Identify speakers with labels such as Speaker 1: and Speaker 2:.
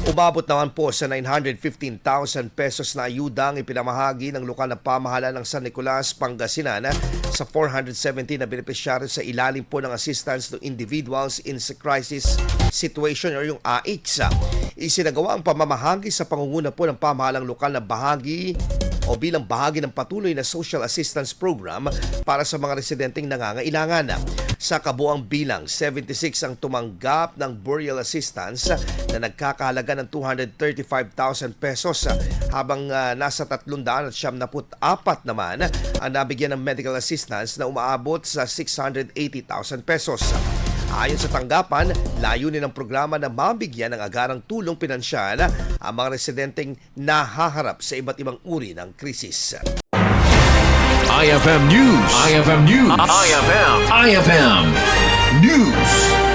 Speaker 1: Umabot naman po sa 915,000 pesos na ayuda ang ipinamahagi ng lokal na pamahalaan ng San Nicolas, Pangasinan sa 470 na benepisyaryo sa ilalim po ng Assistance to Individuals in Crisis Situation o yung AICS. Isinagawa ang pamamahagi sa pangunguna po ng pamahalang lokal na bahagi o bilang bahagi ng patuloy na social assistance program para sa mga residenteng nangangailangan. Sa kabuang bilang, 76 ang tumanggap ng burial assistance na nagkakahalaga ng 235,000 pesos habang nasa 374 naman ang nabigyan ng medical assistance na umaabot sa 680,000 pesos. Ayon sa tanggapan, layunin ng programa na mabigyan ng agarang tulong pinansyal ang mga residenteng nahaharap sa iba't ibang uri ng krisis.
Speaker 2: IFM News. IFM News. IFM News.